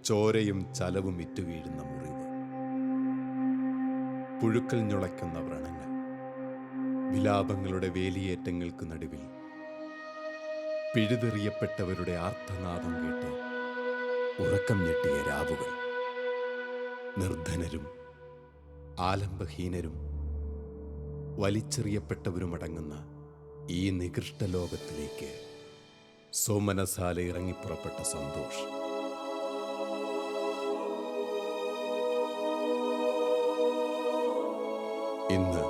ചോരയും ചലവും ഇറ്റുവീഴുന്ന മുറിവ്, പുഴുക്കൾ ഞുളയ്ക്കുന്ന വ്രണങ്ങൾ, വിലാപങ്ങളുടെ വേലിയേറ്റങ്ങൾക്ക് നടുവിൽ പിഴുതെറിയപ്പെട്ടവരുടെ ആർത്തനാദം കേട്ട് ഉറക്കം ഞെട്ടിയ രാവുകൾ, നിർധനരും ആലംബഹീനരും വലിച്ചെറിയപ്പെട്ടവരുമടങ്ങുന്ന ഈ നികൃഷ്ട ലോകത്തിലേക്ക് സോമനസാലെ ഇറങ്ങിപ്പുറപ്പെട്ട സന്തോഷ്. ഇന്ന്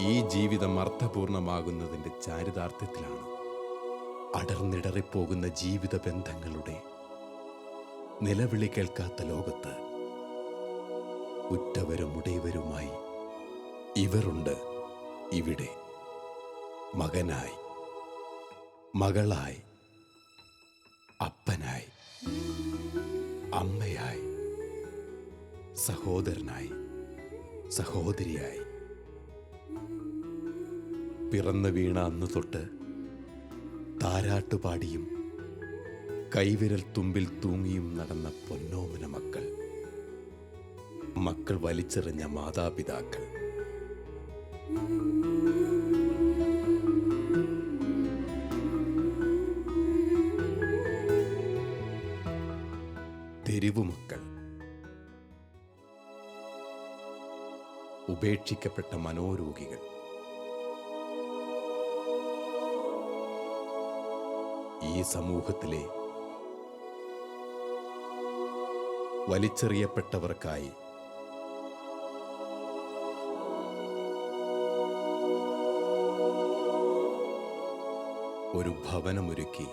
ഈ ജീവിതം അർത്ഥപൂർണമാകുന്നതിൻ്റെ ചാരിതാർത്ഥ്യത്തിലാണ്. അടർന്നിടറിപ്പോകുന്ന ജീവിത ബന്ധങ്ങളുടെ നിലവിളി കേൾക്കാത്ത ലോകത്ത് ഉറ്റവരും ഉടയവരുമായി ഇവരുണ്ട് ഇവിടെ. മകനായി, മകളായി, അപ്പനായി, അമ്മയായി, സഹോദരനായി, സഹോദരിയായി. പിറന്നു വീണ അന്ന് തൊട്ട് താരാട്ടുപാടിയും കൈവിരൽ തുമ്പിൽ തൂങ്ങിയും നടന്ന പൊന്നോമന മക്കൾ, മക്കൾ വലിച്ചെറിഞ്ഞ മാതാപിതാക്കൾ. തെരുവുമക്കൾ, ഉപേക്ഷിക്കപ്പെട്ട മനോരോഗികൾ, ഈ സമൂഹത്തിലെ വലിച്ചെറിയപ്പെട്ടവർക്കായി ഒരു ഭവനമൊരുക്കി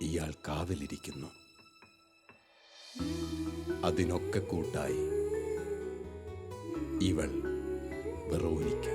ഇയാൾ കാവലിരിക്കുന്നു. അതിനൊക്കെ കൂട്ടായി ഇവൾ വെറോനിക്ക.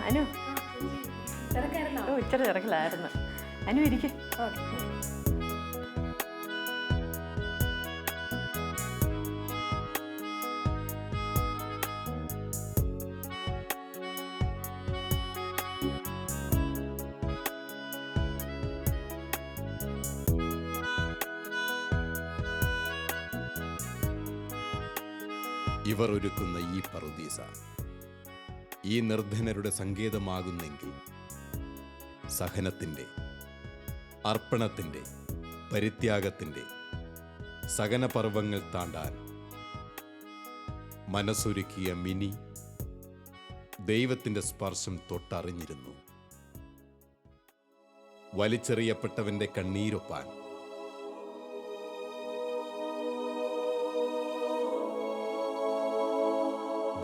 അനു, ഇച്ചിരി തിരക്കിലായിരുന്നു. അനു ഇരിക്കും. ഇവർ ഒരുക്കുന്ന ഈ പറുദീസ ഈ നിർധനരുടെ സങ്കേതമാകുന്നെങ്കിൽ സഹനത്തിൻ്റെ, അർപ്പണത്തിൻ്റെ, പരിത്യാഗത്തിൻ്റെ സഹനപർവങ്ങൾ താണ്ടാൻ മനസ്സൊരുക്കിയ മിനി ദൈവത്തിൻ്റെ സ്പർശം തൊട്ടറിഞ്ഞിരുന്നു. വലിച്ചെറിയപ്പെട്ടവൻ്റെ കണ്ണീരൊപ്പാൻ,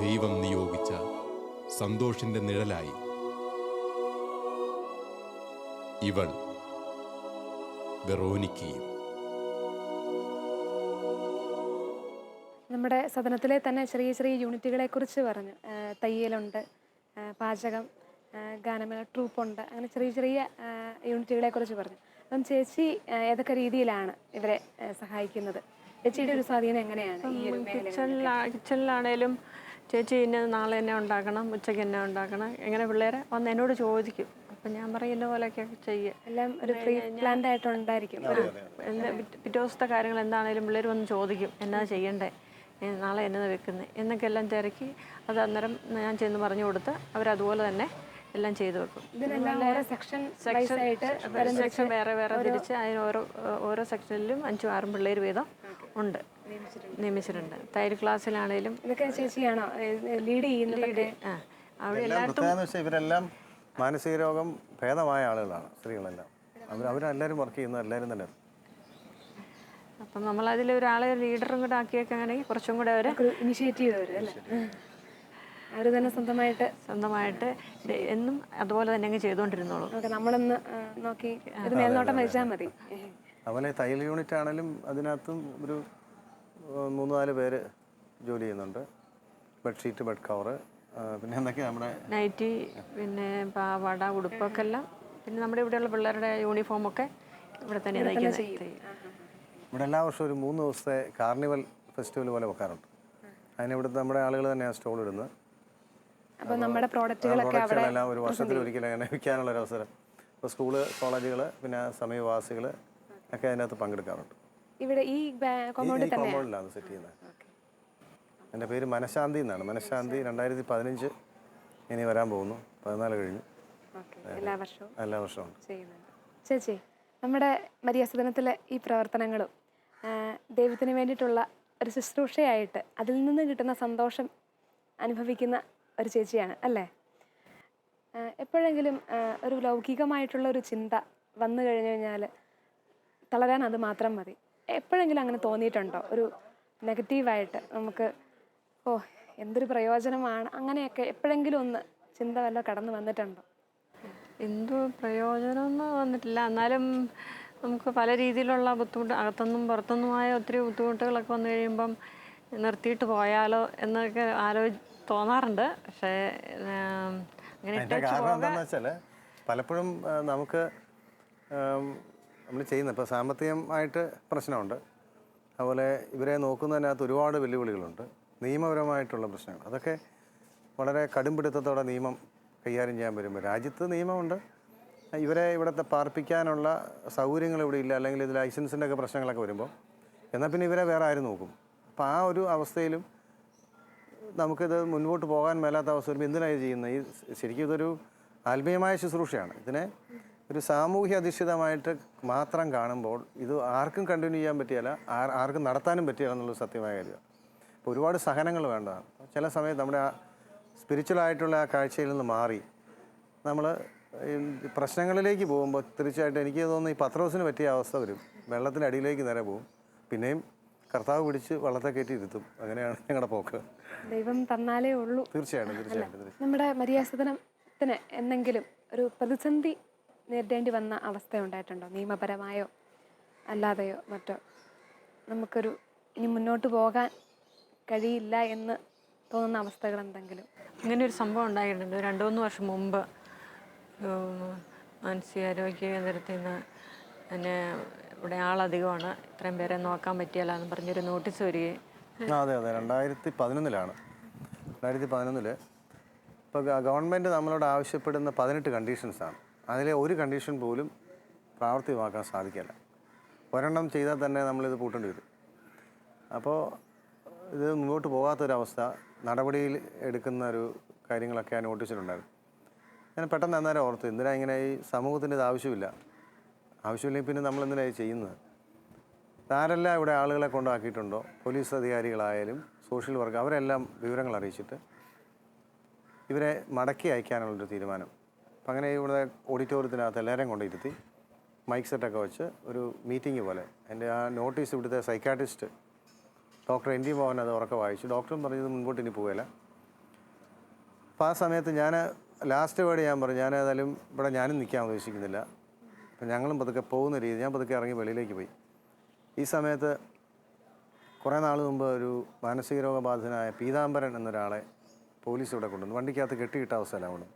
ദൈവം നിയോഗിച്ച സന്തോഷിന്റെ നിഴലായി ഇവൾ വെറോനിക്കയും. നമ്മുടെ സദനത്തിലെ തന്നെ ചെറിയ ചെറിയ യൂണിറ്റുകളെ കുറിച്ച് പറഞ്ഞു. തയ്യലുണ്ട്, പാചകം, ഗാനമേള ട്രൂപ്പുണ്ട്, അങ്ങനെ ചെറിയ ചെറിയ യൂണിറ്റുകളെ കുറിച്ച് പറഞ്ഞു. അപ്പം ചേച്ചി ഏതൊക്കെ രീതിയിലാണ് ഇവരെ സഹായിക്കുന്നത്? ചേച്ചിയുടെ ഒരു സ്വാധീനം എങ്ങനെയാണ് ഈ ഒരു കിച്ചണിലാണേലും ചേച്ചി ഇന്ന നാളെ എന്നെ ഉണ്ടാക്കണം, ഉച്ചയ്ക്ക് എന്നെ ഉണ്ടാക്കണം, എങ്ങനെ പിള്ളേരെ വന്ന് എന്നോട് ചോദിക്കും. അപ്പം ഞാൻ പറയുന്ന പോലെയൊക്കെ ചെയ്യുക. എല്ലാം ഒരു പ്രീ പ്ലാൻഡ് ആയിട്ടുണ്ടായിരിക്കും. പിറ്റേ ദിവസത്തെ കാര്യങ്ങൾ എന്താണേലും പിള്ളേർ വന്ന് ചോദിക്കും, എന്നാ ചെയ്യണ്ടേ, നാളെ എന്നത് വെക്കുന്നത് എന്നൊക്കെ എല്ലാം തിരക്കി അത് അന്നേരം ഞാൻ ചെന്ന് പറഞ്ഞു കൊടുത്ത് അവരതുപോലെ തന്നെ എല്ലാം ചെയ്തു വെക്കും. സെക്ഷൻ വേറെ വേറെ തിരിച്ച് അതിന് ഓരോ സെക്ഷനിലും 5-6 പിള്ളേർ വീതം ഉണ്ട്, നിയമിച്ചിട്ടുണ്ട്. തയ്യൽ ക്ലാസ്സിലാണേലും ചേച്ചിയാണോ ലീഡ് ചെയ്യുന്നത്? അവിടെ ഇവരെല്ലാം മാനസിക രോഗം ഭേദമായ ആളുകളാണ്, സ്ത്രീകളെല്ലാം. അവരെല്ലാവരും വർക്ക് ചെയ്യുന്ന എല്ലാവരും തന്നെ. അപ്പം നമ്മളതിൽ ഒരാളെ ലീഡറും കൂടെ ആക്കിയൊക്കെ ആണെങ്കിൽ കുറച്ചും കൂടെ അവർ ഇനിഷ്യേറ്റീവ് വരും അല്ലേ? അവർ തന്നെ സ്വന്തമായിട്ട് എന്നും അതുപോലെ തന്നെ അങ്ങ് ചെയ്തുകൊണ്ടിരുന്നോളൂ. ഓക്കെ, നമ്മളൊന്ന് നോക്കി ഒരു മേൽനോട്ടം വഹിച്ചാൽ മതി. അതുപോലെ തയ്യൽ യൂണിറ്റ് ആണെങ്കിലും അതിനകത്തും ഒരു 3-4 പേര് ജോലി ചെയ്യുന്നുണ്ട്. ബെഡ്ഷീറ്റ്, ബെഡ് കവറ്, പിന്നെ എന്തൊക്കെയാ നമ്മുടെ നൈറ്റി, പിന്നെ പാവാട, ഉടുപ്പൊക്കെ എല്ലാം, പിന്നെ നമ്മുടെ ഇവിടെയുള്ള പിള്ളേരുടെ യൂണിഫോമൊക്കെ ഇവിടെ തന്നെ തയ്ക്കുന്നത്. ഇവിടെ എല്ലാ വർഷവും ഒരു 3 ദിവസത്തെ കാർണിവൽ ഫെസ്റ്റിവൽ പോലെ വെക്കാറുണ്ട്. അതിന് ഇവിടുത്തെ നമ്മുടെ ആളുകൾ തന്നെയാണ് സ്റ്റോൾ ഇടുന്നത്. അപ്പോൾ നമ്മുടെ പ്രോഡക്റ്റുകളെല്ലാം ഒരു വർഷത്തിലൊരിക്കലും അങ്ങനെ വിൽക്കാനുള്ള ഒരു അവസരം. ഇപ്പോൾ സ്കൂള്, കോളേജുകൾ, പിന്നെ സമീപവാസികൾ ഒക്കെ അതിനകത്ത് പങ്കെടുക്കാറുണ്ട്. ഇവിടെ ഈ കോമ്പൗണ്ടിലാണ് സെറ്റ് ചെയ്യുന്നത്. എൻ്റെ പേര് മനഃശാന്തി എന്നാണ്. മനഃശാന്തി 2015 ഇനി വരാൻ പോകുന്നു. 14 കഴിഞ്ഞു. എല്ലാ വർഷവും ചെയ്യുന്നുണ്ട്. ചേച്ചി, നമ്മുടെ മരിയാസ് ദിനത്തിലെ ഈ പ്രവർത്തനങ്ങളും ദൈവത്തിന് വേണ്ടിയിട്ടുള്ള ഒരു ശുശ്രൂഷയായിട്ട് അതിൽ നിന്ന് കിട്ടുന്ന സന്തോഷം അനുഭവിക്കുന്ന ഒരു ചേച്ചിയാണ് അല്ലേ? എപ്പോഴെങ്കിലും ഒരു ലൗകികമായിട്ടുള്ള ഒരു ചിന്ത വന്നു കഴിഞ്ഞു കഴിഞ്ഞാൽ തളരാൻ അത് മാത്രം മതി. എപ്പോഴെങ്കിലും അങ്ങനെ തോന്നിയിട്ടുണ്ടോ? ഒരു നെഗറ്റീവായിട്ട് നമുക്ക് എന്തൊരു പ്രയോജനമാണ്, അങ്ങനെയൊക്കെ എപ്പോഴെങ്കിലും ഒന്ന് ചിന്ത വല്ല കടന്നു വന്നിട്ടുണ്ടോ? എന്തു പ്രയോജനമൊന്നും വന്നിട്ടില്ല. എന്നാലും നമുക്ക് പല രീതിയിലുള്ള ബുദ്ധിമുട്ട്, അകത്തുനിന്നും പുറത്തുനിന്നുമായ ഒത്തിരി ബുദ്ധിമുട്ടുകളൊക്കെ വന്നു കഴിയുമ്പം നിർത്തിയിട്ട് പോയാലോ എന്നൊക്കെ തോന്നാറുണ്ട്. പക്ഷേ അതിൻ്റെ കാരണം എന്താണെന്ന് വെച്ചാൽ പലപ്പോഴും നമുക്ക് നമ്മൾ ചെയ്യുന്നത് ഇപ്പോൾ സാമ്പത്തികമായിട്ട് പ്രശ്നമുണ്ട്. അതുപോലെ ഇവരെ നോക്കുന്നതിനകത്ത് ഒരുപാട് വെല്ലുവിളികളുണ്ട്. നിയമപരമായിട്ടുള്ള പ്രശ്നങ്ങൾ, അതൊക്കെ വളരെ കടുംപിടുത്തത്തോടെ നിയമം കൈകാര്യം ചെയ്യാൻ വരുമ്പോൾ രാജ്യത്ത് നിയമമുണ്ട്. ഇവിടുത്തെ പാർപ്പിക്കാനുള്ള സൗകര്യങ്ങൾ ഇവിടെ ഇല്ല, അല്ലെങ്കിൽ ഇത് ലൈസൻസിൻ്റെ ഒക്കെ പ്രശ്നങ്ങളൊക്കെ വരുമ്പോൾ എന്നാൽ പിന്നെ ഇവരെ വേറെ ആരും നോക്കും. അപ്പോൾ ആ ഒരു അവസ്ഥയിലും നമുക്കിത് മുൻപോട്ട് പോകാൻ മേലാത്ത അവസ്ഥ വരുമ്പോൾ എന്തിനാണ് ചെയ്യുന്നത്? ശരിക്കും ഇതൊരു ആത്മീയമായ ശുശ്രൂഷയാണ്. ഇതിനെ ഒരു സാമൂഹ്യ അധിഷ്ഠിതമായിട്ട് മാത്രം കാണുമ്പോൾ ഇത് ആർക്കും കണ്ടിന്യൂ ചെയ്യാൻ പറ്റിയല്ല, ആർക്കും നടത്താനും പറ്റിയല്ല എന്നുള്ളത് സത്യമായ കാര്യമാണ്. ഇപ്പോൾ ഒരുപാട് സഹനങ്ങൾ വേണ്ടതാണ്. ചില സമയത്ത് നമ്മുടെ ആ സ്പിരിച്വലായിട്ടുള്ള ആ കാഴ്ചയിൽ നിന്ന് മാറി നമ്മൾ പ്രശ്നങ്ങളിലേക്ക് പോകുമ്പോൾ തീർച്ചയായിട്ടും എനിക്ക് തോന്നുന്നു ഈ പത്രോസിന് പറ്റിയ അവസ്ഥ വരും. വെള്ളത്തിൻ്റെ അടിയിലേക്ക് നേരെ പോകും, പിന്നെയും കർത്താവ് പിടിച്ച് വള്ളത്തെ കയറ്റി ഇരുത്തും. അങ്ങനെയാണ് ഞങ്ങളുടെ പോക്ക്. ദൈവം തന്നാലേ ഉള്ളൂ. തീർച്ചയായിട്ടും. നമ്മുടെ മരിയാസ് ദിനത്തിന് എന്തെങ്കിലും ഒരു പ്രതിസന്ധി നേരിടേണ്ടി വന്ന അവസ്ഥ ഉണ്ടായിട്ടുണ്ടോ? നിയമപരമായോ അല്ലാതെയോ മറ്റോ നമുക്കൊരു ഇനി മുന്നോട്ട് പോകാൻ കഴിയില്ല എന്ന് തോന്നുന്ന അവസ്ഥകൾ എന്തെങ്കിലും? അങ്ങനെ ഒരു സംഭവം ഉണ്ടായിട്ടുണ്ട്. 2-3 വർഷം മുമ്പ് മാനസികാരോഗ്യ കേന്ദ്രത്തിൽ നിന്ന് എന്നെ ഇവിടെ ആളധികമാണ്, ഇത്രയും പേരെ നോക്കാൻ പറ്റിയല്ല എന്ന് പറഞ്ഞൊരു നോട്ടീസ് വരികയും. അതെ 2011 2011 ഇപ്പോൾ ഗവൺമെൻറ് നമ്മളോട് ആവശ്യപ്പെടുന്ന 18 കണ്ടീഷൻസാണ്. അതിലെ ഒരു കണ്ടീഷൻ പോലും പ്രാവർത്തികമാക്കാൻ സാധിക്കില്ല. ഒരെണ്ണം ചെയ്താൽ തന്നെ നമ്മളിത് പൂട്ടേണ്ടി വരും. അപ്പോൾ ഇത് മുന്നോട്ട് പോകാത്തൊരവസ്ഥ, നടപടിയിൽ എടുക്കുന്ന ഒരു കാര്യങ്ങളൊക്കെ ആ നോട്ടീസിലുണ്ടായിരുന്നു. ഞാൻ പെട്ടെന്ന് അന്നേരം ഓർത്തു, എന്തിനാ ഇങ്ങനെ ഈ സമൂഹത്തിൻ്റെ ഇത് ആവശ്യമില്ലെങ്കിൽ പിന്നെ നമ്മളെന്തിനായി ചെയ്യുന്നത്? ആരെല്ലാം ഇവിടെ ആളുകളെ കൊണ്ടാക്കിയിട്ടുണ്ടോ, പോലീസ് അധികാരികളായാലും സോഷ്യൽ വർക്ക്, അവരെല്ലാം വിവരങ്ങൾ അറിയിച്ചിട്ട് ഇവരെ മടക്കി അയക്കാനുള്ളൊരു തീരുമാനം. അപ്പം അങ്ങനെ ഇവിടെ ഓഡിറ്റോറിയത്തിനകത്ത് എല്ലാവരെയും കൊണ്ടിരുത്തി മൈക്ക് സെറ്റൊക്കെ വെച്ച് ഒരു മീറ്റിംഗ് പോലെ. എൻ്റെ ആ നോട്ടീസ് ഇവിടുത്തെ സൈക്കാട്രിസ്റ്റ് ഡോക്ടർ ND മോഹൻ അത് ഉറക്കെ വായിച്ചു. ഡോക്ടറും പറഞ്ഞത് മുൻപോട്ട് ഇനി പോകില്ല. അപ്പോൾ ആ സമയത്ത് ഞാൻ ലാസ്റ്റ് വേർഡ് ഞാൻ പറഞ്ഞു, ഞാൻ ഏതായാലും ഇവിടെ ഞാനും നിൽക്കാൻ ഉദ്ദേശിക്കുന്നില്ല. അപ്പം ഞങ്ങളും പതുക്കെ പോകുന്ന രീതി, ഞാൻ പതുക്കെ ഇറങ്ങി വെളിയിലേക്ക് പോയി. ഈ സമയത്ത് കുറേ നാൾ മുമ്പ് ഒരു മാനസിക രോഗബാധിതനായ പീതാംബരൻ എന്നൊരാളെ പോലീസ് ഇവിടെ കൊണ്ടുവന്നു. വണ്ടിക്കകത്ത് കെട്ടിയിട്ട അവസ്ഥയിലാണ് അവിടെ.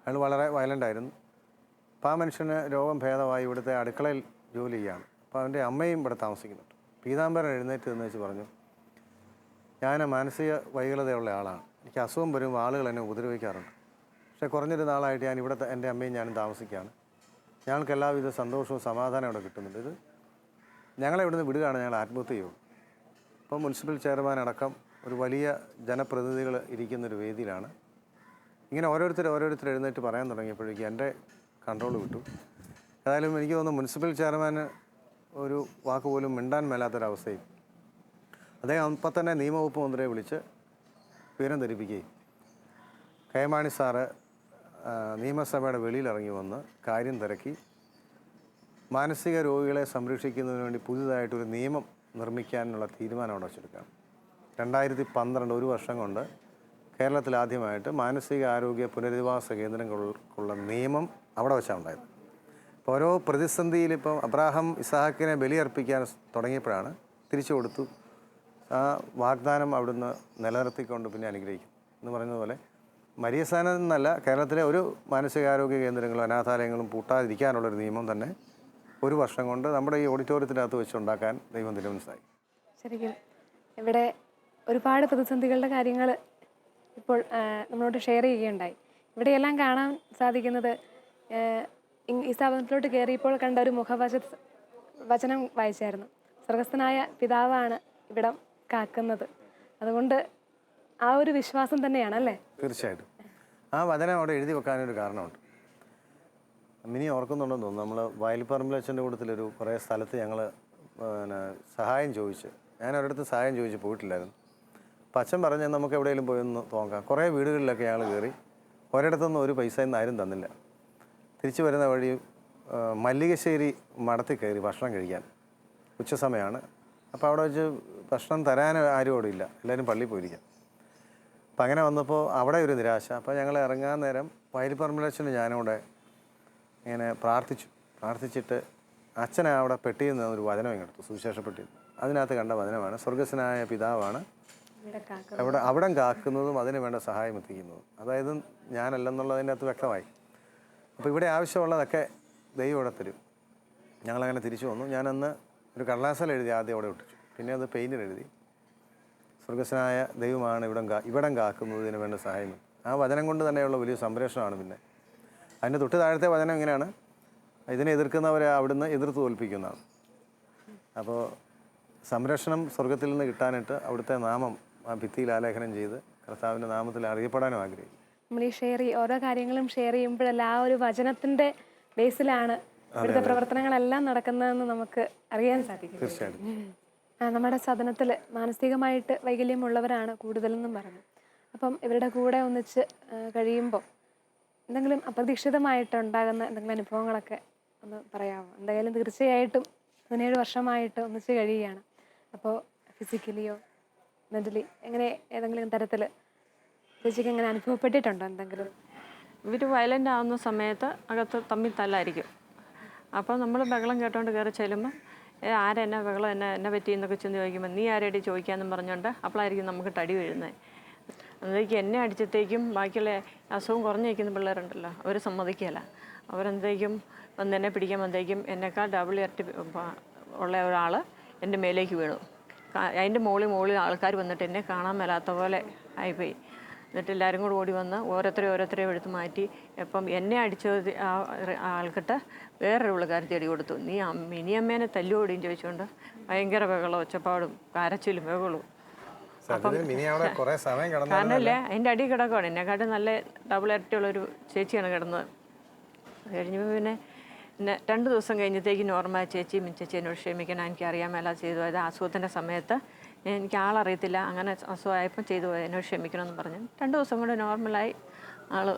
അയാൾ വളരെ വയലൻ്റായിരുന്നു. അപ്പോൾ ആ മനുഷ്യന് രോഗം ഭേദമായി ഇവിടുത്തെ അടുക്കളയിൽ ജോലി ചെയ്യുകയാണ്. അപ്പോൾ അവൻ്റെ അമ്മയും ഇവിടെ താമസിക്കുന്നുണ്ട്. പീതാംബരൻ എഴുന്നേറ്റ് എന്ന് വെച്ച് പറഞ്ഞു, ഞാൻ മാനസിക വൈകല്യതയുള്ള ആളാണ്, എനിക്ക് അസുഖം വരുമ്പോൾ ആളുകൾ എന്നെ ഉപദ്രവിക്കാറുണ്ട്. പക്ഷേ കുറഞ്ഞൊരു നാളായിട്ട് ഞാൻ ഇവിടെ എൻ്റെ അമ്മയും ഞാനും താമസിക്കുകയാണ്. ഞങ്ങൾക്ക് എല്ലാവിധ സന്തോഷവും സമാധാനം ഇവിടെ കിട്ടുന്നുണ്ട്. ഇത് ഞങ്ങളെ ഇവിടുന്ന് വിടുകയാണ്, ഞങ്ങൾ ആത്മഹത്യ ചെയ്യുള്ളൂ. അപ്പോൾ മുനിസിപ്പൽ ചെയർമാൻ അടക്കം ഒരു വലിയ ജനപ്രതിനിധികൾ ഇരിക്കുന്നൊരു വേദിയിലാണ് ഇങ്ങനെ ഓരോരുത്തർ എഴുന്നേറ്റ് പറയാൻ തുടങ്ങിയപ്പോഴേക്കും എൻ്റെ കൺട്രോൾ വിട്ടു. ഏതായാലും എനിക്ക് തോന്നുന്നു മുനിസിപ്പൽ ചെയർമാന് ഒരു വാക്ക് പോലും മിണ്ടാൻ മേലാത്തൊരവസ്ഥയും. അദ്ദേഹം അപ്പം തന്നെ നിയമവകുപ്പ് മന്ത്രിയെ വിളിച്ച് വിവരം ധരിപ്പിക്കുകയും കൈമാണി സാറ് നിയമസഭയുടെ വെളിയിലിറങ്ങി വന്ന് കാര്യം തിരക്കി മാനസിക രോഗികളെ സംരക്ഷിക്കുന്നതിന് വേണ്ടി പുതിയതായിട്ടൊരു നിയമം നിർമ്മിക്കാനുള്ള തീരുമാനം അവിടെ വെച്ചെടുക്കുകയാണ്. 2012 ഒരു വർഷം കൊണ്ട് കേരളത്തിൽ ആദ്യമായിട്ട് മാനസിക ആരോഗ്യ പുനരധിവാസ കേന്ദ്രങ്ങൾക്കുള്ള നിയമം അവിടെ വെച്ചാണ് ഉണ്ടായത്. അപ്പോൾ ഓരോ പ്രതിസന്ധിയിൽ ഇപ്പം അബ്രാഹാം ഇസ്ഹാക്കിനെ ബലിയർപ്പിക്കാൻ തുടങ്ങിയപ്പോഴാണ് തിരിച്ചു കൊടുത്തു. ആ വാഗ്ദാനം അവിടുന്ന് നിലനിർത്തിക്കൊണ്ട് പിന്നെ അനുഗ്രഹിക്കും എന്ന് പറയുന്നതുപോലെ മരിയസാന എന്നല്ല, കേരളത്തിലെ ഒരു മാനസികാരോഗ്യ കേന്ദ്രങ്ങളും അനാഥാലയങ്ങളും പൂട്ടാതിരിക്കാനുള്ളൊരു നിയമം തന്നെ 1 വർഷം കൊണ്ട് നമ്മുടെ ഈ ഓഡിറ്റോറിയത്തിനകത്ത് വെച്ചുണ്ടാക്കാൻ ദൈവം തിരുമനസ്സായി. ശരിക്കും ഇവിടെ ഒരുപാട് പ്രതിസന്ധികളുടെ കാര്യങ്ങൾ ഇപ്പോൾ നമ്മളോട് ഷെയർ ചെയ്യുകയുണ്ടായി. ഇവിടെയെല്ലാം കാണാൻ സാധിക്കുന്നത് ഈ സ്ഥാപനത്തിലോട്ട് കയറിയപ്പോൾ കണ്ട ഒരു വചനം വായിച്ചായിരുന്നു. സ്വർഗസ്ഥനായ പിതാവാണ് ഇവിടം കാക്കുന്നത്. അതുകൊണ്ട് ആ ഒരു വിശ്വാസം തന്നെയാണ് അല്ലേ? തീർച്ചയായിട്ടും ആ വചനം അവിടെ എഴുതി വെക്കാനൊരു കാരണമുണ്ട്. മിനി ഓർക്കുന്നുണ്ടെന്ന് തോന്നുന്നു, നമ്മൾ വയൽപ്പറമ്പിലച്ഛൻ്റെ കൂട്ടത്തിലൊരു കുറേ സ്ഥലത്ത് ഞങ്ങൾ സഹായം ചോദിച്ച്, ഞാൻ ഒരിടത്ത് സഹായം ചോദിച്ച് പോയിട്ടില്ലായിരുന്നു. അപ്പം അച്ഛൻ പറഞ്ഞ് നമുക്ക് എവിടെയെങ്കിലും പോയി ഒന്ന് നോക്കാം. കുറേ വീടുകളിലൊക്കെ ഞങ്ങൾ കയറി, ഒരിടത്തൊന്നും ഒരു പൈസയൊന്നും ആരും തന്നില്ല. തിരിച്ചു വരുന്ന വഴി മല്ലികശ്ശേരി മഠത്തിൽ കയറി ഭക്ഷണം കഴിക്കാൻ, ഉച്ചസമയമാണ്. അപ്പോൾ അവിടെ വെച്ച് ഭക്ഷണം തരാൻ ആരും അവിടെ ഇല്ല, എല്ലാവരും പള്ളിയിൽ പോയിരിക്കാം. അപ്പം അങ്ങനെ വന്നപ്പോൾ അവിടെ ഒരു നിരാശ. അപ്പോൾ ഞങ്ങൾ ഇറങ്ങാൻ നേരം വയൽപ്പറമ്പിലച്ഛന് ഞാനവിടെ ഇങ്ങനെ പ്രാർത്ഥിച്ചിട്ട് അച്ഛനെ അവിടെ പെട്ടിയിൽ നിന്ന് ഒരു വചനം ഇങ്ങെടുത്തു, സുവിശേഷ പെട്ടിയിൽ. അതിനകത്ത് കണ്ട വചനമാണ് സ്വർഗസ്വനായ പിതാവാണ് അവിടം കാക്കുന്നതും അതിന് വേണ്ട സഹായം എത്തിക്കുന്നതും. അതായത് ഞാനല്ലെന്നുള്ളതിൻ്റെ അകത്ത് വ്യക്തമായി. അപ്പോൾ ഇവിടെ ആവശ്യമുള്ളതൊക്കെ ദൈവം ഇവിടെ തരും. ഞങ്ങളങ്ങനെ തിരിച്ചു വന്നു. ഞാനന്ന് ഒരു കടലാസിൽ എഴുതി ആദ്യം അവിടെ ഒട്ടിച്ചു, പിന്നെ അത് പെയിൻറ്റിൽ എഴുതി സ്വർഗസ്വനായ ദൈവമാണ് ഇവിടം കാക്കുന്നതിന് വേണ്ട സഹായം. ആ വചനം കൊണ്ട് തന്നെയുള്ള വലിയ സംരക്ഷണമാണ്. പിന്നെ അതിൻ്റെ തൊട്ട് താഴത്തെ വചനം ഇങ്ങനെയാണ്: ഇതിനെ എതിർക്കുന്നവരെ അവിടുന്ന് എതിർത്ത് തോൽപ്പിക്കുന്നതാണ്. അപ്പോൾ സംരക്ഷണം സ്വർഗത്തിൽ നിന്ന് കിട്ടാനായിട്ട് അവിടുത്തെ നാമം ആ ഭിത്തിയിൽ ആലേഖനം ചെയ്ത് കർത്താവിൻ്റെ നാമത്തിൽ അറിയപ്പെടാനും ആഗ്രഹിക്കും. നമ്മൾ ഈ ഓരോ കാര്യങ്ങളും ഷെയർ ചെയ്യുമ്പോഴല്ല ആ ഒരു വചനത്തിൻ്റെ ബേസിലാണ് ഇവിടുത്തെ പ്രവർത്തനങ്ങളെല്ലാം നടക്കുന്നതെന്ന് നമുക്ക് അറിയാൻ സാധിക്കും. തീർച്ചയായിട്ടും നമ്മുടെ സദനത്തിൽ മാനസികമായിട്ട് വൈകല്യമുള്ളവരാണ് കൂടുതലെന്നും പറഞ്ഞു. അപ്പം ഇവരുടെ കൂടെ ഒന്നിച്ച് കഴിയുമ്പോൾ എന്തെങ്കിലും അപ്രതീക്ഷിതമായിട്ടുണ്ടാകുന്ന എന്തെങ്കിലും അനുഭവങ്ങളൊക്കെ ഒന്ന് പറയാമോ? എന്തായാലും തീർച്ചയായിട്ടും 17 വർഷമായിട്ട് ഒന്നിച്ച് കഴിയുകയാണ്. അപ്പോൾ ഫിസിക്കലിയോ മെൻ്റലി എങ്ങനെ ഏതെങ്കിലും തരത്തിൽ ചേച്ചിക്ക് എങ്ങനെ അനുഭവപ്പെട്ടിട്ടുണ്ടോ എന്തെങ്കിലും? ഇവർ വയലൻ്റ് ആവുന്ന സമയത്ത് അകത്ത് തമ്മിൽ തല്ലായിരിക്കും. അപ്പോൾ നമ്മൾ ബഹളം കേട്ടോണ്ട് കയറി ചെല്ലുമ്പോൾ ആരെന്നെ ബഹളം എന്നെ പറ്റിയെന്നൊക്കെ ചെന്ന് ചോദിക്കുമ്പോൾ നീ ആരടി ചോദിക്കാമെന്നും പറഞ്ഞുകൊണ്ട് അപ്പോഴായിരിക്കും നമുക്ക് തടി വീഴുന്നത്. അന്നേക്ക് എന്നെ അടിച്ചത്തേക്കും ബാക്കിയുള്ള അസുഖം കുറഞ്ഞു നിൽക്കുന്ന പിള്ളേരുണ്ടല്ലോ, അവർ സമ്മതിക്കുകയില്ല. അവരെന്തേക്കും വന്ന് എന്നെ പിടിക്കാൻ വന്നേക്കും എന്നെക്കാൾ ഡബിൾ ഇരട്ടി ഉള്ള ഒരാൾ എൻ്റെ മേലേക്ക് വീണു. അതിൻ്റെ മുകളിൽ ആൾക്കാർ വന്നിട്ട് എന്നെ കാണാൻ മേലാത്ത പോലെ ആയിപ്പോയി. എന്നിട്ട് എല്ലാവരും കൂടെ ഓടി വന്ന് ഓരോരുത്തരെയും എടുത്ത് മാറ്റി. എപ്പം എന്നെ അടിച്ചത് ആൾക്കിട്ട് വേറൊരു പുള്ളിക്കാരി തേടി കൊടുത്തു. നീ മിനിയമ്മേനെ തല്ലുകൂടിയും ചോദിച്ചുകൊണ്ട് ഭയങ്കര ബഹളം, ഒച്ചപ്പാടും കരച്ചിലും ബഹളവും. അപ്പം കാരണമില്ല, അതിൻ്റെ അടി കിടക്കുകയാണ്. എന്നെക്കാട്ടും നല്ല ഡബിൾ ഇരട്ടിയുള്ളൊരു ചേച്ചിയാണ് കിടന്നത്. അത് കഴിഞ്ഞപ്പോൾ പിന്നെ 2 ദിവസം കഴിഞ്ഞത്തേക്ക് നോർമൽ ചേച്ചി എന്നോട് ക്ഷമിക്കണം, എനിക്ക് അറിയാൻ മേല ചെയ്തു പോയത് അസുഖത്തിൻ്റെ സമയത്ത് എനിക്ക് ആളറിയത്തില്ല, അങ്ങനെ അസുഖമായപ്പോൾ ചെയ്തു പോയത്, എന്നോട് ക്ഷമിക്കണമെന്ന് പറഞ്ഞു. 2 ദിവസം കൊണ്ട് നോർമലായി ആൾ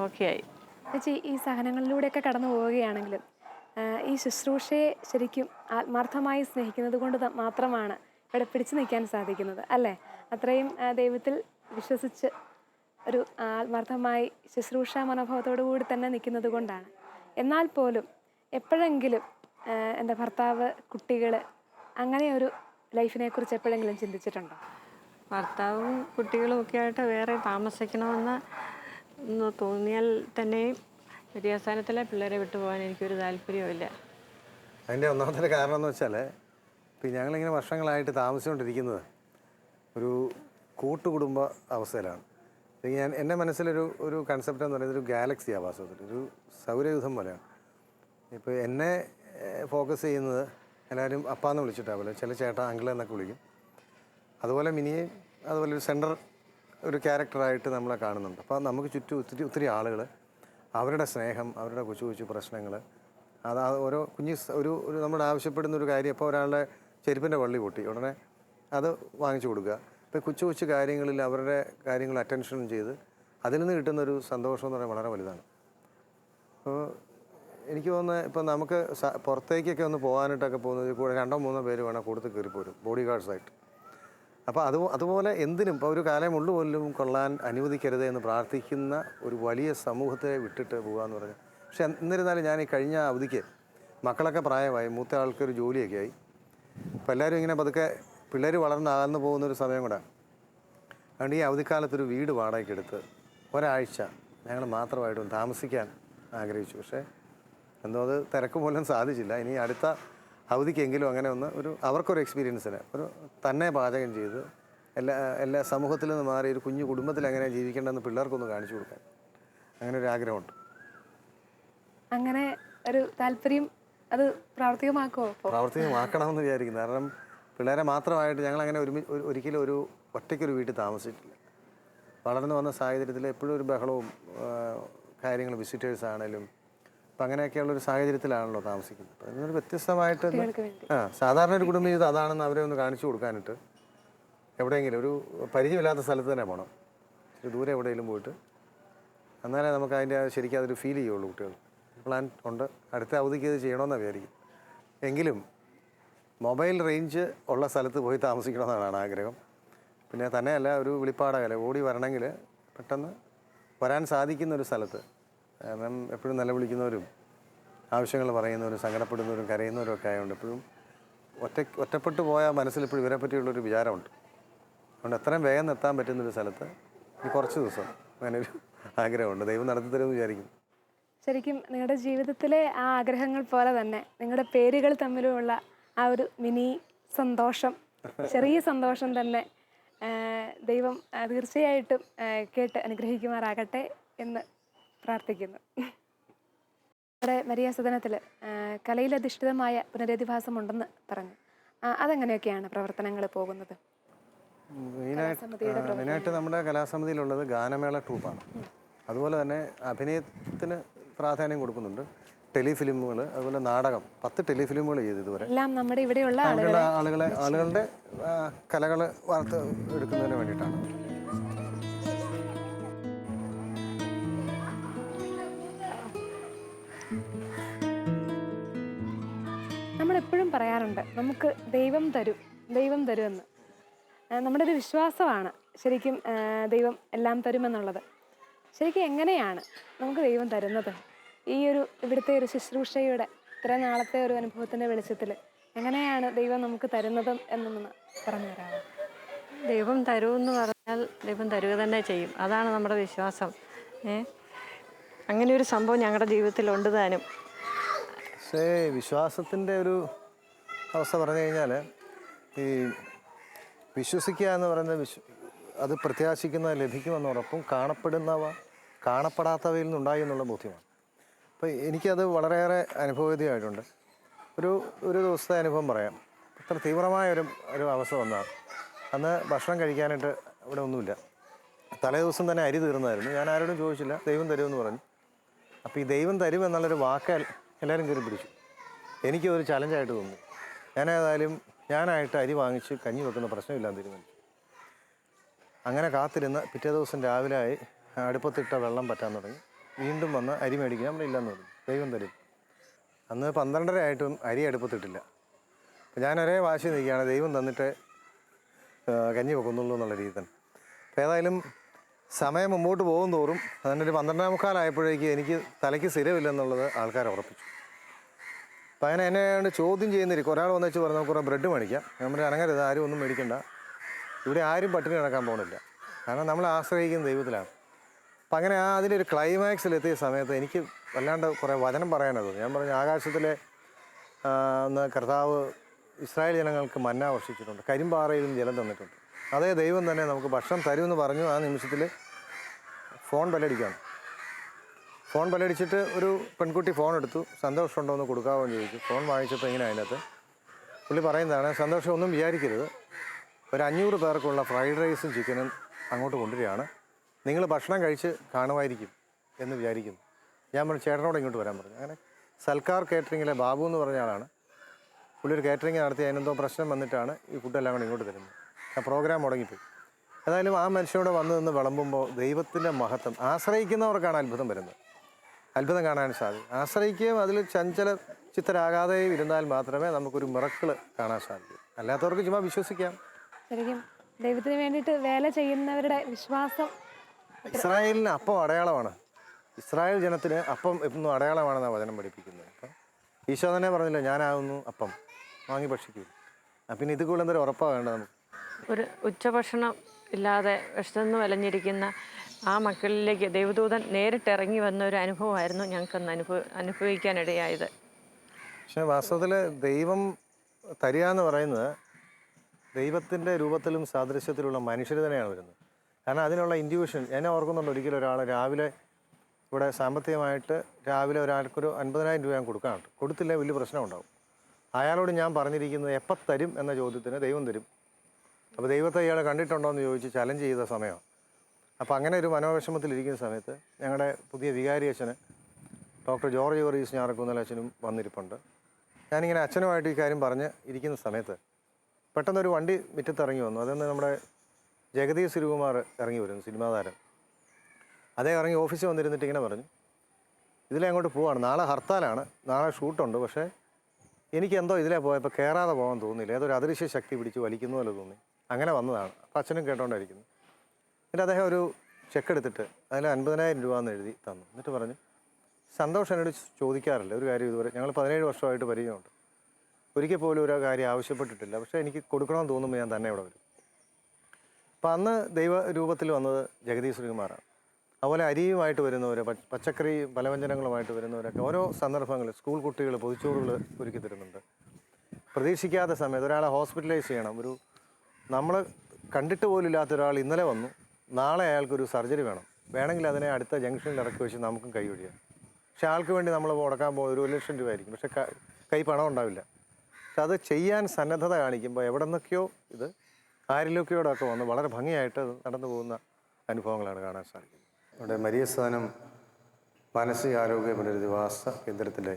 ഓക്കെ ആയി. ചേച്ചി ഈ സഹനങ്ങളിലൂടെയൊക്കെ കടന്നു പോവുകയാണെങ്കിലും ഈ ശുശ്രൂഷയെ ശരിക്കും ആത്മാർത്ഥമായി സ്നേഹിക്കുന്നത് കൊണ്ട് മാത്രമാണ് ഇവിടെ പിടിച്ചു നിൽക്കാൻ സാധിക്കുന്നത് അല്ലേ? അത്രയും ദൈവത്തിൽ വിശ്വസിച്ച് ഒരു ആത്മാർത്ഥമായി ശുശ്രൂഷ മനോഭാവത്തോടു കൂടി തന്നെ നിൽക്കുന്നത് കൊണ്ടാണ്. എന്നാൽ പോലും എപ്പോഴെങ്കിലും എൻ്റെ ഭർത്താവ്, കുട്ടികൾ, അങ്ങനെ ഒരു ലൈഫിനെ കുറിച്ച് എപ്പോഴെങ്കിലും ചിന്തിച്ചിട്ടുണ്ടോ? ഭർത്താവും കുട്ടികളും ഒക്കെ ആയിട്ട് വേറെ താമസിക്കണമെന്ന് തോന്നിയാൽ തന്നെയും വിദ്യാസ്ഥാനത്തിലെ പിള്ളേരെ വിട്ടുപോകാൻ എനിക്കൊരു താല്പര്യമില്ല. അതിൻ്റെ ഒന്നാമത്തെ കാരണം എന്ന് വെച്ചാൽ ഇപ്പം ഞങ്ങളിങ്ങനെ വർഷങ്ങളായിട്ട് താമസിച്ചുകൊണ്ടിരിക്കുന്നത് ഒരു കൂട്ടുകുടുംബ അവസ്ഥയിലാണ്. എൻ്റെ മനസ്സിലൊരു കൺസെപ്റ്റ് എന്ന് പറയുന്നത് ഒരു ഗാലക്സിയാണ്, വാസ്തവത്തിൽ ഒരു സൗരയൂഥം പോലെയാണ്. ഇപ്പോൾ എന്നെ ഫോക്കസ് ചെയ്യുന്നത് എല്ലാവരും അപ്പാന്ന് വിളിച്ചിട്ടാണ് പോലെ, ചില ചേട്ടാ അങ്കിൾ എന്നൊക്കെ വിളിക്കും. അതുപോലെ മിനിയെ അതുപോലെ ഒരു സെൻറ്റർ ഒരു ക്യാരക്ടറായിട്ട് നമ്മളെ കാണുന്നുണ്ട്. അപ്പോൾ നമുക്ക് ചുറ്റും ഒത്തിരി ആളുകൾ, അവരുടെ സ്നേഹം, അവരുടെ കൊച്ചു പ്രശ്നങ്ങൾ, അത് ഓരോ ഒരു നമ്മൾ ആവശ്യപ്പെടുന്ന ഒരു കാര്യം, ഇപ്പോൾ ഒരാളുടെ ചെരുപ്പിൻ്റെ വള്ളി പൊട്ടി ഉടനെ അത് വാങ്ങിച്ചു കൊടുക്കുക. ഇപ്പോൾ കൊച്ചു കാര്യങ്ങളിൽ അവരുടെ കാര്യങ്ങൾ അറ്റൻഷൻ ചെയ്ത് അതിൽ നിന്ന് കിട്ടുന്നൊരു സന്തോഷം എന്ന് പറയുന്നത് വളരെ വലുതാണ്. അപ്പോൾ എനിക്ക് തോന്നുന്നത് ഇപ്പം നമുക്ക് പുറത്തേക്കൊക്കെ ഒന്ന് പോകാനായിട്ടൊക്കെ പോകുന്നത് കൂടെ 2-3 പേര് വേണം കൂടുതൽ കയറിപ്പോരും, ബോഡി ഗാർഡ്സായിട്ട്. അപ്പോൾ അതുപോലെ എന്തിനും ഇപ്പോൾ ഒരു കാലം മുള്ളു പോലും കൊള്ളാൻ അനുവദിക്കരുത് എന്ന് പ്രാർത്ഥിക്കുന്ന ഒരു വലിയ സമൂഹത്തെ വിട്ടിട്ട് പോകാമെന്ന് പറഞ്ഞു. പക്ഷെ എന്നിരുന്നാലും ഞാൻ ഈ കഴിഞ്ഞ അവധിക്ക് മക്കളൊക്കെ പ്രായമായി, മൂത്ത ആൾക്കൊരു ജോലിയൊക്കെ ആയി. അപ്പോൾ എല്ലാവരും ഇങ്ങനെ പതുക്കെ പിള്ളേർ വളർന്ന് അകന്നു പോകുന്നൊരു സമയം കൂടെ. അതുകൊണ്ട് ഈ അവധിക്കാലത്തൊരു വീട് വാടകയ്ക്ക് എടുത്ത് ഒരാഴ്ച ഞങ്ങൾ മാത്രമായിട്ടും താമസിക്കാൻ ആഗ്രഹിച്ചു. പക്ഷേ എന്തോ അത് തിരക്ക് മൂലം സാധിച്ചില്ല. ഇനി അടുത്ത അവധിക്കെങ്കിലും അങ്ങനെ ഒന്ന് അവർക്കൊരു എക്സ്പീരിയൻസിന് തന്നെ പാചകം ചെയ്ത് എല്ലാ സമൂഹത്തിൽ നിന്ന് മാറി ഒരു കുഞ്ഞു കുടുംബത്തിൽ എങ്ങനെ ജീവിക്കേണ്ടതെന്ന് പിള്ളേർക്കൊന്ന് കാണിച്ചു കൊടുക്കാൻ അങ്ങനെ ഒരു ആഗ്രഹമുണ്ട്. അങ്ങനെ ഒരു താല്പര്യം അത് പ്രാവർത്തികമാക്കുമോ? പ്രാവർത്തികമാക്കണമെന്ന് വിചാരിക്കുന്നു. കാരണം പിള്ളേരെ മാത്രമായിട്ട് ഞങ്ങളങ്ങനെ ഒരിക്കലും ഒറ്റയ്ക്കൊരു വീട്ടിൽ താമസിച്ചിട്ടില്ല. വളർന്നു വന്ന സാഹചര്യത്തിൽ എപ്പോഴും ഒരു ബഹളവും കാര്യങ്ങളും വിസിറ്റേഴ്സ് ആണെങ്കിലും അപ്പം അങ്ങനെയൊക്കെയുള്ളൊരു സാഹചര്യത്തിലാണല്ലോ താമസിക്കുന്നത്. അപ്പം അതിനൊരു വ്യത്യസ്തമായിട്ട് സാധാരണ ഒരു കുടുംബ ജീവിതം അതാണെന്ന് അവരെ ഒന്ന് കാണിച്ചു കൊടുക്കാനിട്ട് എവിടെയെങ്കിലും ഒരു പരിചയമില്ലാത്ത സ്ഥലത്ത് തന്നെ പോകണം. ഒരു ദൂരെ എവിടെയെങ്കിലും പോയിട്ട് എന്നാലേ നമുക്ക് അതിൻ്റെ ശരിക്കും അതൊരു ഫീൽ ചെയ്യുള്ളൂ. കുട്ടികൾ പ്ലാൻ ഉണ്ട്, അടുത്ത അവധിക്ക് ഇത് ചെയ്യണമെന്നാണ് വിചാരിക്കും. എങ്കിലും മൊബൈൽ റേഞ്ച് ഉള്ള സ്ഥലത്ത് പോയി താമസിക്കണമെന്നാണ് ആഗ്രഹം. പിന്നെ തന്നെയല്ല ഒരു വിളിപ്പാടകല ഓടി വരണമെങ്കിൽ പെട്ടെന്ന് വരാൻ സാധിക്കുന്ന ഒരു സ്ഥലത്ത്. കാരണം എപ്പോഴും നിലവിളിക്കുന്നവരും ആവശ്യങ്ങൾ പറയുന്നവരും സങ്കടപ്പെടുന്നവരും കരയുന്നവരും ഒക്കെ ആയതുകൊണ്ട് എപ്പോഴും ഒറ്റപ്പെട്ടു പോയാൽ മനസ്സിലെപ്പോഴും ഇവരെ പറ്റിയുള്ളൊരു വിചാരമുണ്ട്. അതുകൊണ്ട് എത്രയും വേഗം എത്താൻ പറ്റുന്നൊരു സ്ഥലത്ത് ഈ കുറച്ച് ദിവസം അങ്ങനെ ഒരു ആഗ്രഹമുണ്ട്. ദൈവം നടത്തി തരുമെന്ന് വിചാരിക്കുന്നു. ശരിക്കും നിങ്ങളുടെ ജീവിതത്തിലെ ആ ആഗ്രഹങ്ങൾ പോലെ തന്നെ നിങ്ങളുടെ പേരുകൾ തമ്മിലുമുള്ള ആ ഒരു മിനി സന്തോഷം, ചെറിയ സന്തോഷം തന്നെ ദൈവം തീർച്ചയായിട്ടും കേട്ട് അനുഗ്രഹിക്കുമാറാകട്ടെ എന്ന് പ്രാർത്ഥിക്കുന്നു. നമ്മുടെ മരിയ സദനത്തിൽ കലയിലധിഷ്ഠിതമായ പുനരധിവാസമുണ്ടെന്ന് പറഞ്ഞു. അതെങ്ങനെയൊക്കെയാണ് പ്രവർത്തനങ്ങൾ പോകുന്നത്? മെയിനായിട്ട് നമ്മുടെ കലാസമിതിയിലുള്ളത് ഗാനമേള ട്രൂപ്പാണ്. അതുപോലെ തന്നെ അഭിനയത്തിന് പ്രാധാന്യം കൊടുക്കുന്നുണ്ട്. ടെലിഫിലിമുകൾ, അതുപോലെ നാടകം, 10 ടെലിഫിലിമുകൾ ചെയ്തു ഇതുവരെ. എല്ലാം നമ്മുടെ ഇവിടെയുള്ള ആളുകളുടെ കലകൾ വാർത്ത എടുക്കുന്നതിന് വേണ്ടിയിട്ടാണ്. നമ്മളെപ്പോഴും പറയാറുണ്ട് നമുക്ക് ദൈവം തരുമെന്ന്. നമ്മുടെ ഒരു വിശ്വാസമാണ് ശരിക്കും ദൈവം എല്ലാം തരുമെന്നുള്ളത്. ശരിക്കും എങ്ങനെയാണ് നമുക്ക് ദൈവം തരുന്നത്? ഈ ഇവിടുത്തെ ഒരു ശുശ്രൂഷയുടെ ഇത്ര നാളത്തെ ഒരു അനുഭവത്തിൻ്റെ വെളിച്ചത്തിൽ എങ്ങനെയാണ് ദൈവം നമുക്ക് തരുന്നത് എന്നൊന്ന് പറഞ്ഞു തരാമോ? ദൈവം തരുമെന്ന് പറഞ്ഞാൽ ദൈവം തരുക തന്നെ ചെയ്യും. അതാണ് നമ്മുടെ വിശ്വാസം. അങ്ങനെ ഒരു സംഭവം ഞങ്ങളുടെ ജീവിതത്തിലുണ്ട് താനും. പക്ഷേ വിശ്വാസത്തിൻ്റെ ഒരു അവസ്ഥ പറഞ്ഞു കഴിഞ്ഞാൽ ഈ വിശ്വസിക്കുക എന്ന് പറയുന്നത് അത് പ്രത്യാശിക്കുന്നത് ലഭിക്കുമെന്നുറപ്പും കാണപ്പെടാത്തവയിൽ നിന്നുണ്ടായി എന്നുള്ള ബോധ്യമാണ്. അപ്പോൾ എനിക്കത് വളരെയേറെ അനുഭവവേദ്യമായിട്ടുണ്ട്. ഒരു ദിവസത്തെ അനുഭവം പറയാം. ഇത്ര തീവ്രമായ ഒരു അവസ്ഥ വന്നതാണ്. അന്ന് ഭക്ഷണം കഴിക്കാനായിട്ട് ഇവിടെ ഒന്നുമില്ല. തലേ ദിവസം തന്നെ അരി തീർന്നായിരുന്നു. ഞാൻ ആരോടും ചോദിച്ചില്ല, ദൈവം തരുമെന്ന് പറഞ്ഞു. അപ്പോൾ ഈ ദൈവം തരുമെന്നുള്ളൊരു വാക്കാൽ എല്ലാവരും കയറി പിടിച്ചു. എനിക്കതൊരു ചലഞ്ചായിട്ട് തോന്നി. ഞാനായിട്ട് അരി വാങ്ങിച്ച് കഞ്ഞി വെക്കുന്ന പ്രശ്നമില്ലാന്ന് തീരുമാനിച്ചു. അങ്ങനെ കാത്തിരുന്ന് പിറ്റേ ദിവസം രാവിലെ ആയി അടുപ്പത്തിട്ട വെള്ളം പറ്റാൻ തുടങ്ങി. വീണ്ടും വന്ന് അരി മേടിക്കാൻ നമ്മൾ ഇല്ലയെന്ന് പറഞ്ഞു. ദൈവം തരും. അന്ന് 12:30 ആയിട്ടും അരി അടുപ്പത്തിട്ടില്ല. അപ്പം ഞാൻ ഒരേ വാശി നിൽക്കുകയാണ്, ദൈവം തന്നിട്ട് കഞ്ഞി വെക്കുന്നുള്ളൂ എന്നുള്ള രീതി തന്നെ. അപ്പോൾ ഏതായാലും സമയം മുമ്പോട്ട് പോകും തോറും അതിനൊരു 12:45 എനിക്ക് തലയ്ക്ക് സ്ഥിരമില്ലെന്നുള്ളത് ആൾക്കാർ ഉറപ്പിച്ചു. അപ്പം അങ്ങനെ എന്നെ കൊണ്ട് ചോദ്യം ചെയ്യുന്നിരിക്കും. ഒരാൾ വന്നിച്ച് പറഞ്ഞു നമുക്ക് കുറേ ബ്രെഡ് മേടിക്കാം. നമ്മൾ അനങ്ങരുത്, ആരും ഒന്നും മേടിക്കണ്ട, ഇവിടെ ആരും പട്ടിണി കിടക്കാൻ പോകുന്നില്ല, കാരണം നമ്മൾ ആശ്രയിക്കുന്ന ദൈവത്തിലാണ്. അപ്പം അങ്ങനെ അതിലൊരു ക്ലൈമാക്സിലെത്തിയ സമയത്ത് എനിക്ക് വല്ലാണ്ട് കുറേ വചനം പറയാനത്. ഞാൻ പറഞ്ഞു, ആകാശത്തിലെ ഒന്ന് കർത്താവ് ഇസ്രായേൽ ജനങ്ങൾക്ക് മന്ന വർഷിച്ചിട്ടുണ്ട്, കരിമ്പാറയിൽ നിന്ന് ജലം തന്നിട്ടുണ്ട്. അതേ ദൈവം തന്നെ നമുക്ക് ഭക്ഷണം തരുമെന്ന് പറഞ്ഞു. ആ നിമിഷത്തിൽ ഫോൺ ബെല്ലടിക്കുകയാണ്. ഫോൺ ബെല്ലടിച്ചിട്ട് ഒരു പെൺകുട്ടി ഫോൺ എടുത്തു. സന്തോഷമുണ്ടോ എന്ന് കൊടുക്കാമോ എന്ന് ചോദിച്ചു. ഫോൺ വാങ്ങിച്ചപ്പോൾ ഇങ്ങനെ അതിനകത്ത് പുള്ളി പറയുന്നതാണ്, സന്തോഷം ഒന്നും വിചാരിക്കരുത്, ഒരു 500 പേർക്കുള്ള ഫ്രൈഡ് റൈസും ചിക്കനും അങ്ങോട്ട് കൊണ്ടുവരികയാണ്, നിങ്ങൾ ഭക്ഷണം കഴിച്ച് കാണുമായിരിക്കും എന്ന് വിചാരിക്കുന്നു. ഞാൻ പറഞ്ഞു ചേട്ടനോട് ഇങ്ങോട്ട് വരാൻ പറഞ്ഞു. അങ്ങനെ സൽക്കാർ കേറ്ററിങ്ങിലെ ബാബു എന്ന് പറഞ്ഞ ആളാണ്. പുള്ളി ഒരു കേറ്ററിങ് നടത്തി, അതിനെന്തോ പ്രശ്നം വന്നിട്ടാണ് ഈ ഫുഡെല്ലാം കൂടെ ഇങ്ങോട്ട് തരുന്നത്. ആ പ്രോഗ്രാം മുടങ്ങിപ്പോയി. ഏതായാലും ആ മനുഷ്യനോട് വന്ന് നിന്ന് വിളമ്പുമ്പോൾ ദൈവത്തിൻ്റെ മഹത്വം ആശ്രയിക്കുന്നവർക്കാണ് അത്ഭുതം വരുന്നത്. അത്ഭുതം കാണാൻ സാധിക്കും. ആശ്രയിക്കുകയും അതിൽ ചഞ്ചല ചിത്തരാകാതെയും ഇരുന്നാൽ മാത്രമേ നമുക്കൊരു മിറക്കിൾ കാണാൻ സാധിക്കൂ. അല്ലാത്തവർക്ക് ചുമ്മാ വിശ്വസിക്കാം. ശരിക്കും ദൈവത്തിന് വേണ്ടിയിട്ട് വേല ചെയ്യുന്നവരുടെ വിശ്വാസം. ഇസ്രായേലിന് അപ്പം അടയാളമാണ്. ഇസ്രായേൽ ജനത്തിന് അപ്പം എന്നും അടയാളമാണെന്നാണ് വചനം പഠിപ്പിക്കുന്നത്. അപ്പം ഈശോ തന്നെ പറഞ്ഞില്ല, ഞാനാകുന്നു അപ്പം, വാങ്ങി ഭക്ഷിക്കൂ. പിന്നെ ഇത് കൂടുതൽ എന്തൊരു ഉറപ്പാണ് വേണ്ടത് നമുക്ക്. ഒരു ഉച്ചഭക്ഷണം ഇല്ലാതെ വിശന്ന് വലഞ്ഞിരിക്കുന്ന ആ മക്കളിലേക്ക് ദൈവദൂതൻ നേരിട്ടിറങ്ങി വന്ന ഒരു അനുഭവമായിരുന്നു ഞങ്ങൾക്കൊന്ന് അനുഭവിക്കാനിടയായത്. പക്ഷേ വാസ്തവത്തിൽ ദൈവം തരിക എന്ന് പറയുന്നത് ദൈവത്തിൻ്റെ രൂപത്തിലും സാദൃശ്യത്തിലുള്ള മനുഷ്യർ തന്നെയാണ് വരുന്നത്. കാരണം അതിനുള്ള ഇൻഡ്യൂഷൻ എന്നെ ഓർക്കുന്നുണ്ട്. ഒരിക്കലും ഒരാൾ രാവിലെ ഇവിടെ സാമ്പത്തികമായിട്ട് രാവിലെ ഒരാൾക്കൊരു 50,000 രൂപ ഞാൻ കൊടുക്കാനുണ്ട്. കൊടുത്തില്ലേ വലിയ പ്രശ്നം ഉണ്ടാവും. അയാളോട് ഞാൻ പറഞ്ഞിരിക്കുന്നത് എപ്പം തരും എന്ന ചോദ്യത്തിന് ദൈവം തരും. അപ്പോൾ ദൈവത്തെ ഇയാളെ കണ്ടിട്ടുണ്ടോ എന്ന് ചോദിച്ച് ചലഞ്ച് ചെയ്ത സമയമാണ്. അപ്പോൾ അങ്ങനെ ഒരു മനോവിഷമത്തിലിരിക്കുന്ന സമയത്ത് ഞങ്ങളുടെ പുതിയ വികാരി അച്ഛന് ഡോക്ടർ ജോർജ് വർഗീസ് ഞാറക്കുന്നൽ അച്ഛനും വന്നിരിപ്പുണ്ട്. ഞാനിങ്ങനെ അച്ഛനുമായിട്ട് ഈ കാര്യം പറഞ്ഞ് ഇരിക്കുന്ന സമയത്ത് പെട്ടെന്നൊരു വണ്ടി മുറ്റത്തിറങ്ങി വന്നു. അതെന്ന് നമ്മുടെ ജഗദീഷ് ശ്രീകുമാർ ഇറങ്ങി വരുന്നു, സിനിമാ താരം. അദ്ദേഹം ഇറങ്ങി ഓഫീസിൽ വന്നിരുന്നിട്ട് ഇങ്ങനെ പറഞ്ഞു, ഇതിലെ അങ്ങോട്ട് പോവാണ്, നാളെ ഹർത്താലാണ്, നാളെ ഷൂട്ടുണ്ട്, പക്ഷേ എനിക്കെന്തോ ഇതിലേ പോയപ്പോൾ കയറാതെ പോകാൻ തോന്നിയില്ല, ഏതൊരു അദൃശ്യ ശക്തി പിടിച്ച് വലിക്കുന്ന പോലെ തോന്നി. അങ്ങനെ വന്നതാണ്. അപ്പം അച്ഛനും കേട്ടോണ്ടായിരിക്കുന്നു. എന്നിട്ട് അദ്ദേഹം ഒരു ചെക്ക് എടുത്തിട്ട് അതിൽ 50,000 രൂപ എന്ന് എഴുതി തന്നു. എന്നിട്ട് പറഞ്ഞു, സന്തോഷം എന്നോട് ചോദിക്കാറില്ല ഒരു കാര്യം ഇതുവരെ, ഞങ്ങൾ 17 വർഷമായിട്ട് പരിചയമുണ്ട്, ഒരിക്കൽ പോലും ഒരു കാര്യം ആവശ്യപ്പെട്ടിട്ടില്ല, പക്ഷേ എനിക്ക് കൊടുക്കണമെന്ന് തോന്നുമ്പോൾ ഞാൻ തന്നെ ഇവിടെ വരും. അപ്പം അന്ന് ദൈവ രൂപത്തിൽ വന്നത് ജഗദീഷ് ശ്രീകുമാറാണ്. അതുപോലെ അരിയുമായിട്ട് വരുന്നവർ, പച്ചക്കറി പലവ്യഞ്ജനങ്ങളുമായിട്ട് വരുന്നവരൊക്കെ ഓരോ സന്ദർഭങ്ങളിൽ സ്കൂൾ കുട്ടികൾ പൊതിച്ചോറുകൾ ഒരുക്കി തരുന്നുണ്ട്. പ്രതീക്ഷിക്കാത്ത സമയത്ത് ഒരാളെ ഹോസ്പിറ്റലൈസ് ചെയ്യണം, ഒരു നമ്മൾ കണ്ടിട്ട് പോലും ഇല്ലാത്ത ഒരാൾ ഇന്നലെ വന്നു, നാളെ അയാൾക്കൊരു സർജറി വേണമെങ്കിൽ അതിനെ അടുത്ത ജംഗ്ഷനിൽ ഇറക്കി വെച്ച് നമുക്കും കൈ ഒഴിയാം. പക്ഷെ ആൾക്ക് വേണ്ടി നമ്മൾ മുടക്കാൻ പോകുന്നത് 1,00,000 രൂപ ആയിരിക്കും, പക്ഷെ കൈ പണം ഉണ്ടാവില്ല. പക്ഷെ അത് ചെയ്യാൻ സന്നദ്ധത കാണിക്കുമ്പോൾ എവിടെ നിന്നൊക്കെയോ ഇത് ആരിലൊക്കെയോടൊക്കെ വന്ന് വളരെ ഭംഗിയായിട്ട് നടന്നു പോകുന്ന അനുഭവങ്ങളാണ് കാണാൻ സാധിക്കുന്നത്. അവിടെ മരിയസ്ഥാനം മാനസികാരോഗ്യ പുനരധിവാസ കേന്ദ്രത്തിലെ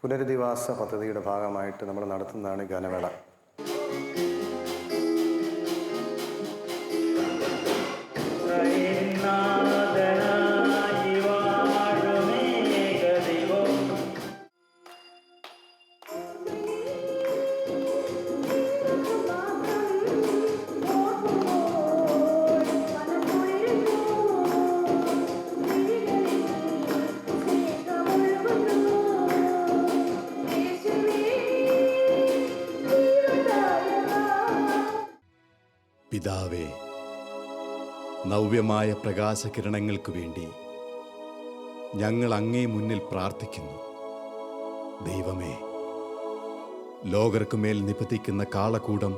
പുനരധിവാസ പദ്ധതിയുടെ ഭാഗമായിട്ട് നമ്മൾ നടത്തുന്നതാണ് ഗാനമേള. പിതാവേ, നവ്യമായ പ്രകാശകിരണങ്ങൾക്ക് വേണ്ടി ഞങ്ങൾ അങ്ങേ മുന്നിൽ പ്രാർത്ഥിക്കുന്നു. ദൈവമേ, ലോകർക്കുമേൽ നിപതിക്കുന്ന കാളകൂടം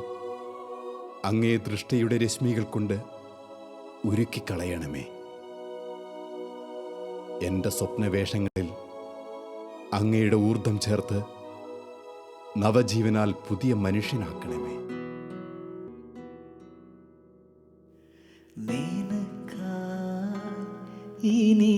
അങ്ങേ ദൃഷ്ടിയുടെ രശ്മികൾ കൊണ്ട് ഉരുക്കിക്കളയണമേ. എൻ്റെ സ്വപ്നവേഷങ്ങളിൽ അങ്ങയുടെ ഊർദ്ധം ചേർത്ത് നവജീവനാൽ പുതിയ മനുഷ്യനാക്കണമേ. ഇനി